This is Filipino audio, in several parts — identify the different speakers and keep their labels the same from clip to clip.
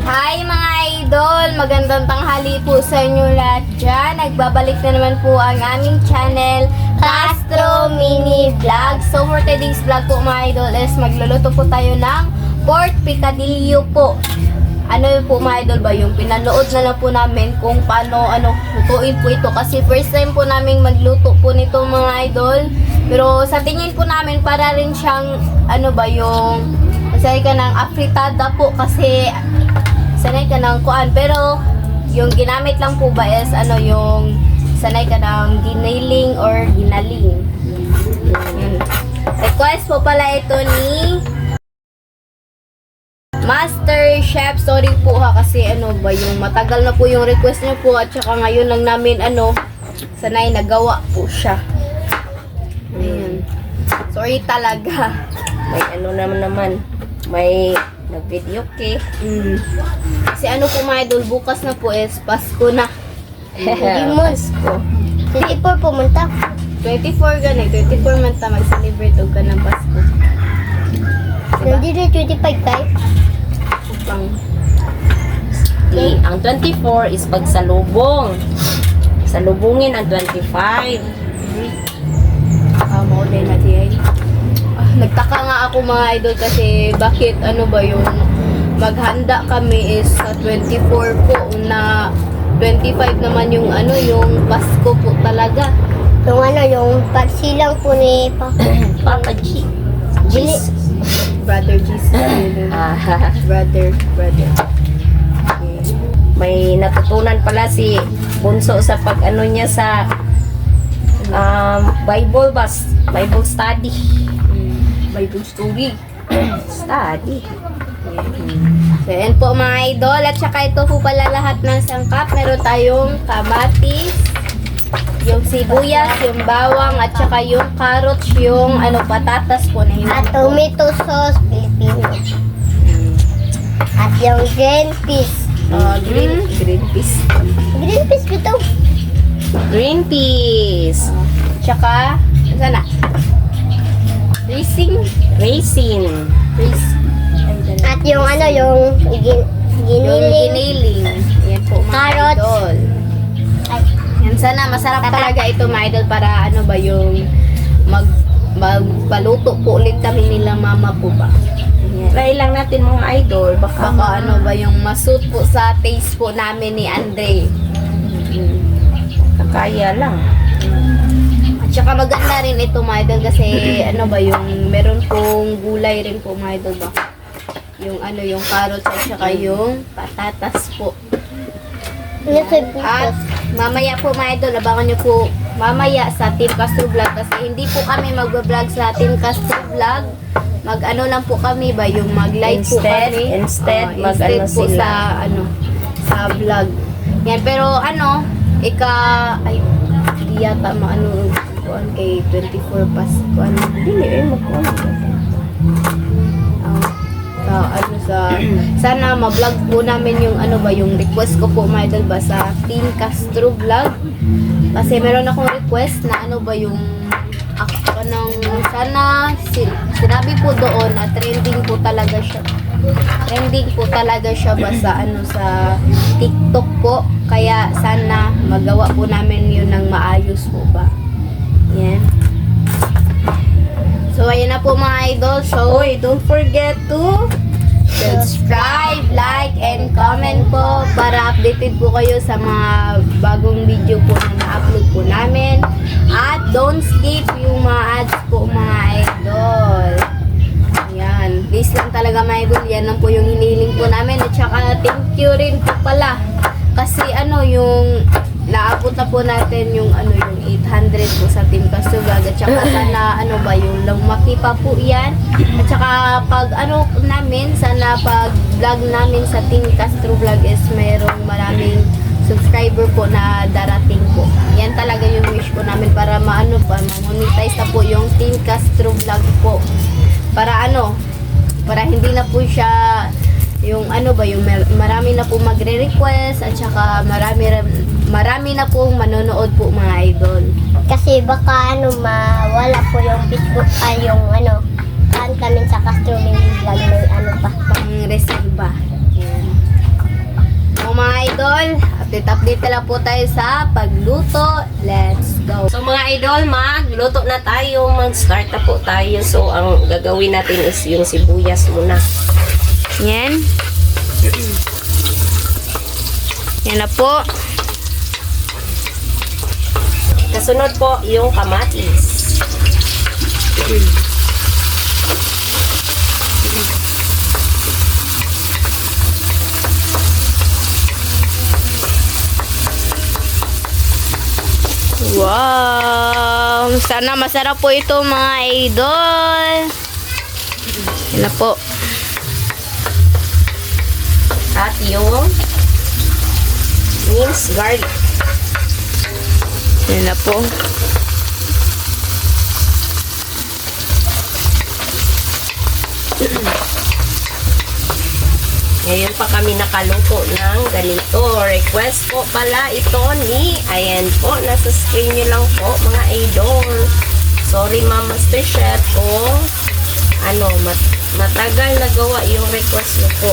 Speaker 1: Hi mga idol! Magandang tanghali po sa inyo lahat dyan. Nagbabalik na naman po ang aming channel, Castro Mini Vlog. So for today's vlog po mga idol is magluluto po tayo ng pork picadillo po. Ano po mga idol ba yung pinanood na lang po namin kung paano lutuin po ito. Kasi first time po namin magluto po nito mga idol. Pero sa tingin po namin para rin siyang yung sanay ka ng afritada po kasi sanay ka ng kuan, pero yung ginamit lang po ba is yung sanay ka ng giniling or ginaling. Yan. Request po pala ito ni Master Chef. Sorry po ha kasi yung matagal na po yung request niyo po at saka ngayon lang namin sanay nagawa po siya. Ayan. Sorry talaga.
Speaker 2: May naman may nag-video cake.
Speaker 1: Kasi po mga idol, bukas na po is Pasko na.
Speaker 2: Pasko.
Speaker 3: 24 pumunta.
Speaker 1: 24 ganun, 24 man ta mag-celebrate og ka ng Pasko.
Speaker 3: Hindi na 25 tayo.
Speaker 1: Pang
Speaker 2: Ang 24 is pagsalubong. Salubungin ang 25.
Speaker 1: maulay na diyan. Nagtaka nga ako mga idol kasi bakit yung maghanda kami is sa 24 po na 25 naman yung yung Pasko po talaga.
Speaker 3: Yung pagsilang po ni
Speaker 2: Papa G.
Speaker 1: Brother Jesus. brother. Okay.
Speaker 2: May natutunan pala si Bunso sa niya sa Bible study.
Speaker 1: Bible story.
Speaker 2: Study.
Speaker 1: So, yan po mga idol. At saka ito po pala lahat ng sangkap. Meron tayong kamatis, yung sibuyas, yung bawang, at saka yung carrots, yung patatas po na
Speaker 3: at tomato sauce Filipino. At yung green peas.
Speaker 1: green peas.
Speaker 3: Green peas ito.
Speaker 2: Green peas.
Speaker 1: Tsaka, sana? Raisin.
Speaker 3: At yung yung giniling.
Speaker 1: Giniling. Yan po mga
Speaker 3: Carrots.
Speaker 1: idol.
Speaker 3: Ay,
Speaker 1: Yan sana, masarap talaga ito mga idol para yung magpaluto po ulit kami nila mama po ba. Yan.
Speaker 2: Try lang natin mga idol.
Speaker 1: Baka yung masut po sa taste po namin ni Andre.
Speaker 2: Kaya lang.
Speaker 1: At saka maganda rin ito mga idol kasi yung meron pong gulay rin po mga idol ba. Yung yung carrots at saka yung patatas po. At mamaya po mga idol, abangan nyo po mamaya sa Team Castro Vlog kasi hindi po kami mag-vlog sa Team Castro Vlog. Lang po kami ba yung mag-live po kami.
Speaker 2: Instead
Speaker 1: Instead po
Speaker 2: sila.
Speaker 1: sa vlog. Yan, pero ay di yata kuan kay 24 Pasko
Speaker 2: Dili magkuha.
Speaker 1: sana ma-vlog po namin yung yung request ko po mga idol ba sa Team Castro Vlog kasi meron akong request na yung sana sinabi po doon na trending po talaga siya ba sa TikTok po kaya sana magawa po namin yun ng maayos po ba. Yan. So, ayan na po mga idol. So, don't forget to subscribe, like, and comment po para updated po kayo sa mga bagong video po na na-upload po namin. At don't skip yung mga ads po mga idol. Ayan. Please lang talaga mga idol. Yan lang po yung hinihiling po namin. At saka thank you rin po pala. Kasi yung naabot na po natin yung yung 800 po sa Team Castro Vlog at saka sana yung lumaki pa po yan at saka pag namin sana pag vlog namin sa Team Castro Vlog is mayroong maraming subscriber po na darating po. Yan talaga yung wish ko namin para ma-monetize na po yung Team Castro Vlog po para para hindi na po siya yung yung marami na po magre-request at saka marami na pong manonood po mga idol.
Speaker 3: Kasi baka mawala po yung Facebook ay yung account namin sa Castro Mini Vlog may pa.
Speaker 1: Pang reserva. Yan. Update na lang po tayo sa pagluto. Let's go.
Speaker 2: So mga idol, magluto na tayo. Mag-start na po tayo. So ang gagawin natin is yung sibuyas muna.
Speaker 1: Yan. Yan na po.
Speaker 2: Kasunod po yung kamatis.
Speaker 1: Wow! Sana masarap po ito mga idol. Yan na po.
Speaker 2: At yung minced garlic.
Speaker 1: Yan na po.
Speaker 2: Ngayon pa kami nakaluto ng ganito. Request po pala ito ni, ayan po, nasa screen nyo lang po mga idol. Sorry Ma'am Master Chef kung matagal na gawa yung request nyo po.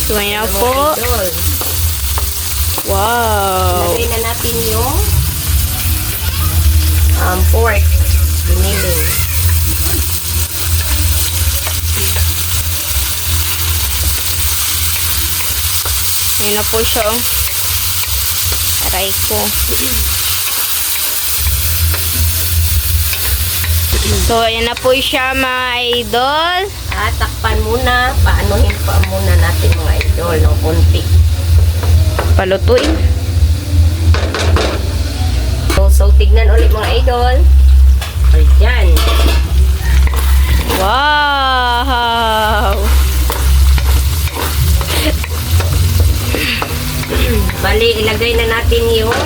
Speaker 1: So, yan na
Speaker 2: Mga
Speaker 1: po.
Speaker 2: idol.
Speaker 1: Wow!
Speaker 2: Lagay na natin yung pork. Biniling.
Speaker 1: Yan na po siya. Oh. Aray ko. So, ayan na po siya mga idol.
Speaker 2: At takpan muna. Paanuhin pa muna natin mga idol ng konti.
Speaker 1: Palutuin.
Speaker 2: So tignan ulit mga idol. Ayan.
Speaker 1: Wow!
Speaker 2: Bali, ilagay na natin yung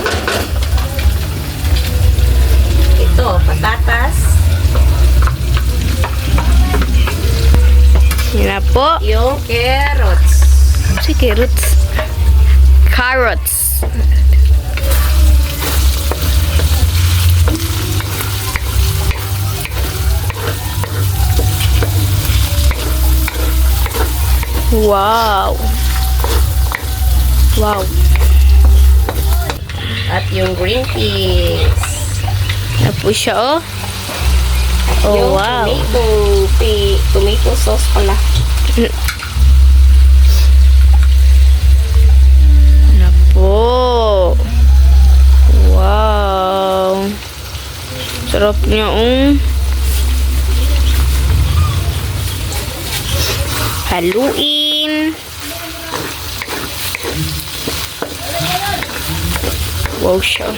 Speaker 2: ito, patatas.
Speaker 1: Yan na po.
Speaker 2: Yung carrots.
Speaker 1: Si carrots. Carrots. Wow. Wow.
Speaker 2: At yung green peas.
Speaker 1: Na po siya, oh. Oh,
Speaker 2: Yung
Speaker 1: wow.
Speaker 2: tomato sauce pala.
Speaker 1: Na po. Wow. Sarap niya, Haluin. Wow siya.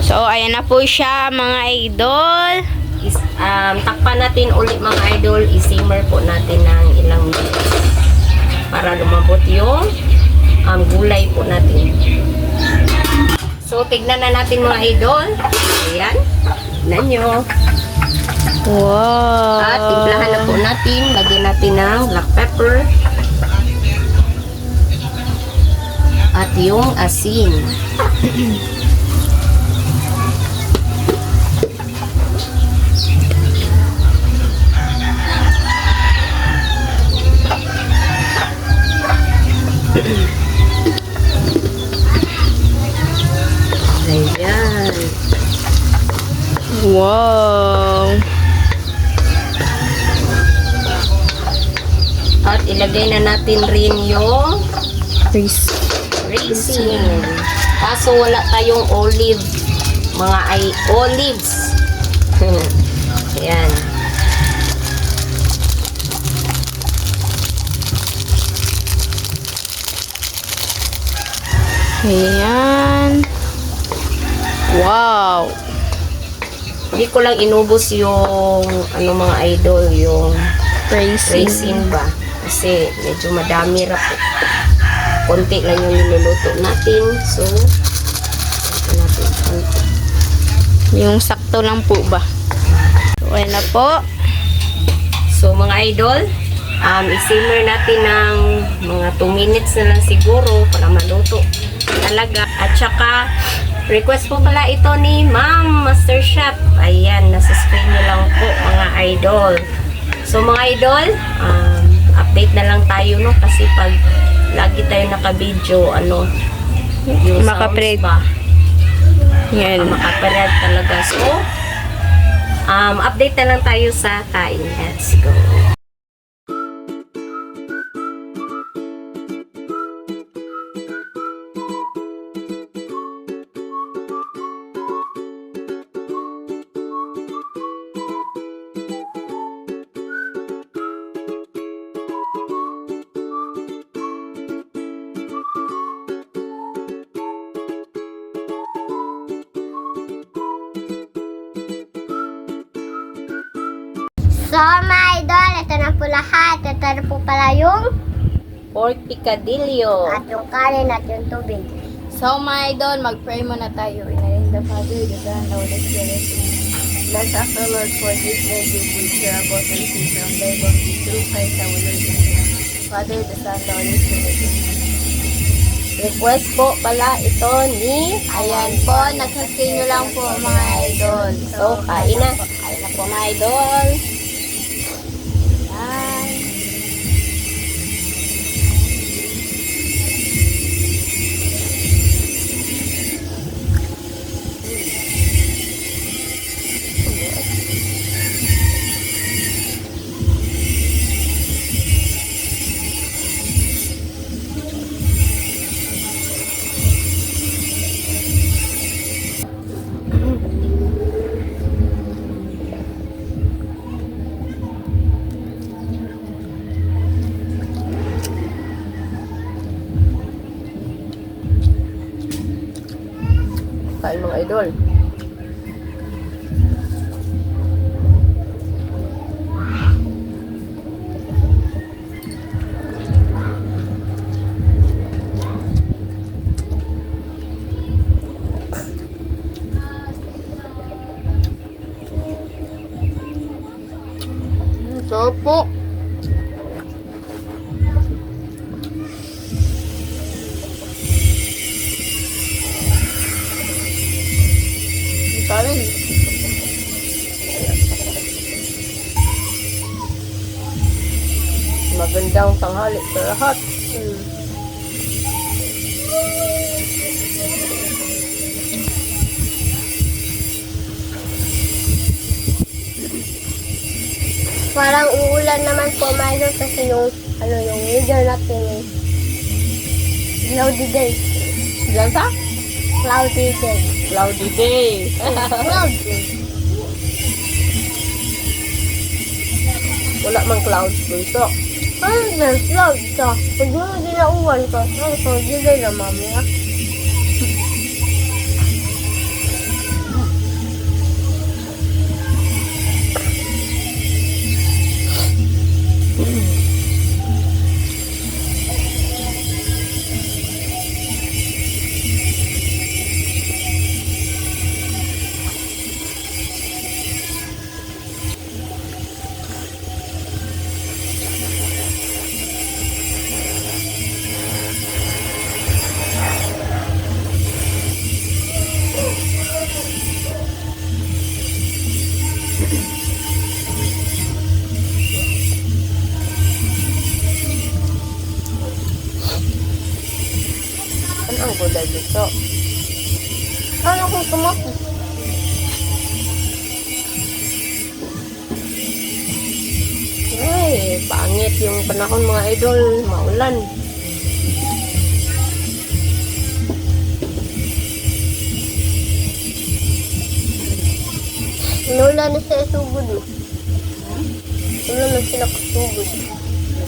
Speaker 1: So, ayan na po siya mga idol.
Speaker 2: Takpan natin ulit mga idol. I-simmer po natin ng ilang minutes para lumambot yung gulay po natin. So, tignan na natin mga idol. Ayan. Tignan nyo.
Speaker 1: Wow.
Speaker 2: At timplahan na po natin. Lagyan natin ng black pepper. At yung asin. Ayan.
Speaker 1: Wow.
Speaker 2: At ilagay na natin rin yung raisin. Kaso wala tayong olives. Ayan.
Speaker 1: Ayan. Wow.
Speaker 2: Hindi ko lang inubos yung mga idol, yung raisin ba. Kasi medyo madami ra po. Konti lang yung niluluto natin. So, natin konti.
Speaker 1: Yung sakto lang po ba? So, ayan na po.
Speaker 2: So, mga idol, i-simmer natin ng mga 2 minutes na lang siguro para maluto talaga. At saka, request po pala ito ni Ma'am Master Chef. Ayan, nasa screen nyo lang po mga idol. So, mga idol, update na lang tayo, no? Kasi pag lagi tayo naka-video, ano, yung
Speaker 1: Makapread.
Speaker 2: sounds ba?
Speaker 1: Yan.
Speaker 2: Makaparad talaga. So, update na lang tayo sa kain. Let's go.
Speaker 3: So, mga idol, ito na po lahat. Ito na po pala yung
Speaker 2: Pork picadillo.
Speaker 3: at yung kanin at yung tubig.
Speaker 1: So, my idol, mag-pray muna tayo. In the name of the Father, the Son, and the Holy Spirit. Bless us, O Lord, for this day you will share about the seed from thy bounty through Christ our Lord. Father, the Son, the Holy Spirit.
Speaker 2: Request po pala ito ni...
Speaker 1: Ayan po, nagsasinyo lang po mga idol.
Speaker 2: So, kain na.
Speaker 1: Kain na po mga idol. Ayan.
Speaker 2: Kain mga idol.
Speaker 1: So po. Kain.
Speaker 2: Magandang tanghali sa lahat.
Speaker 3: Parang uulan naman po, mga idol, kasi yung, yung video natin yung cloudy day.
Speaker 2: Diyan sa?
Speaker 3: Cloudy day.
Speaker 2: Cloudy day.
Speaker 3: Cloudy.
Speaker 2: Wala mang clouds dito.
Speaker 3: Ano din, cloud ka? Pag mo ginauwan ka, so, day na mamaya.
Speaker 2: Ano ang gulay dito?
Speaker 3: Ano kung tumakbo?
Speaker 2: Ay, pangit yung panahon mga idol. Maulan.
Speaker 3: Inulan na sa sugod mo. Inulan na sila kasugod.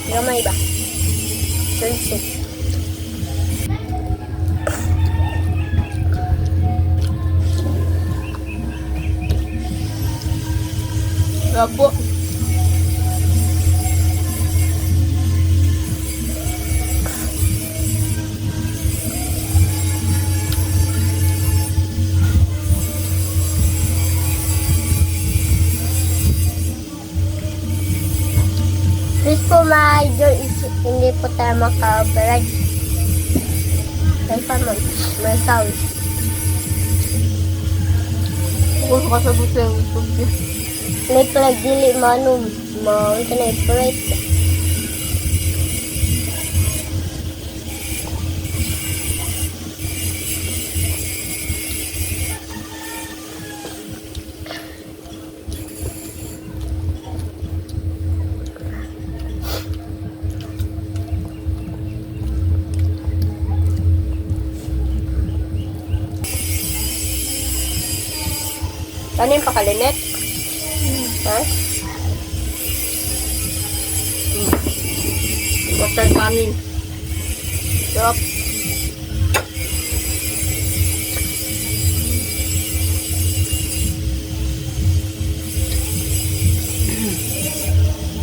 Speaker 3: Gamay ba? Sunset.
Speaker 1: Opo.
Speaker 3: Please po mga idol, hindi po tayo maka-copyright. Kaya pa man, may sound.
Speaker 1: Kung kasabot sa YouTube niya.
Speaker 3: May plug dili manong, mga internet copyright.
Speaker 2: Kanin pa kalinet? Ha? Water kanin. Sarap.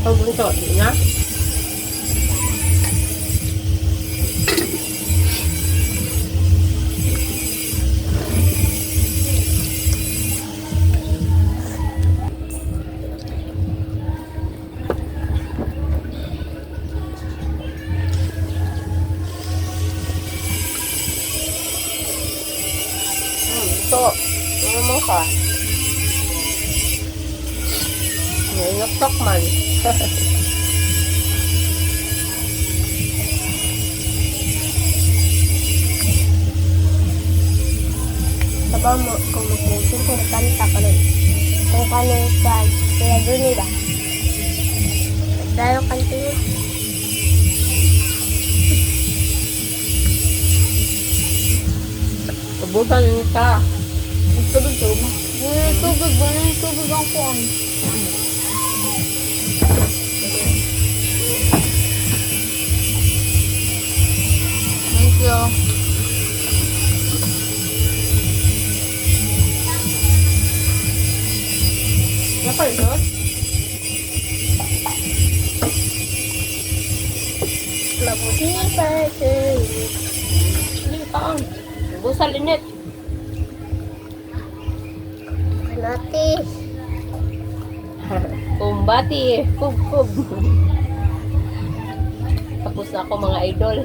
Speaker 2: Ang bunso, di na? Ito, ano mo ka? Ngayon man.
Speaker 3: Sabaw mo, kung mag-mention ko, nakanta ka nun. Kung kanin sa kaya doon ba? Dahil kanto yun.
Speaker 2: Tubutan ka.
Speaker 1: Tubig ko ba? Tubig ba? Tubig ang kuwan. Thank you.
Speaker 2: Apa itu?
Speaker 3: Mabuti pa sa'yo.
Speaker 2: Ini taon. Busal init.
Speaker 3: Kanatis.
Speaker 2: Kumbati. Kub. Tapos na ako mga idol.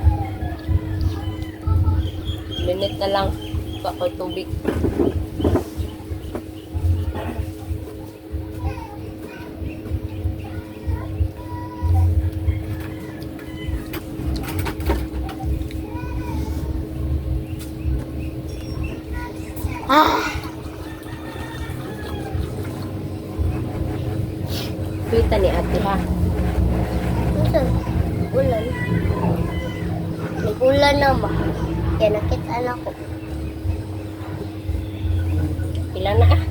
Speaker 2: Minute na lang. Pakoy tubig. Kita ni ate ha.
Speaker 3: Saan? Ulan. May ulan na ba? Kaya nakitaan ako.
Speaker 2: Ilan na ah.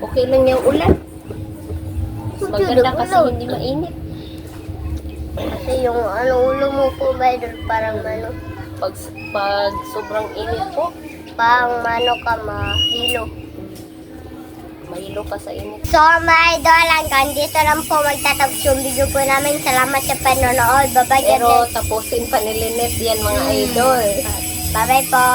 Speaker 2: Okay lang yung ulan. Mas maganda kasi hindi mainit.
Speaker 3: Kasi yung ulo mo po ba doon parang
Speaker 2: Pag sobrang init po,
Speaker 3: pang ka mahilo.
Speaker 2: mahilo ka sa init.
Speaker 3: So mga idol, hanggang dito lang po magtatapos yung video po namin. Salamat sa panonood. Bye-bye.
Speaker 2: Pero tapusin pa ni Lynette yan mga idol.
Speaker 3: Bye-bye po.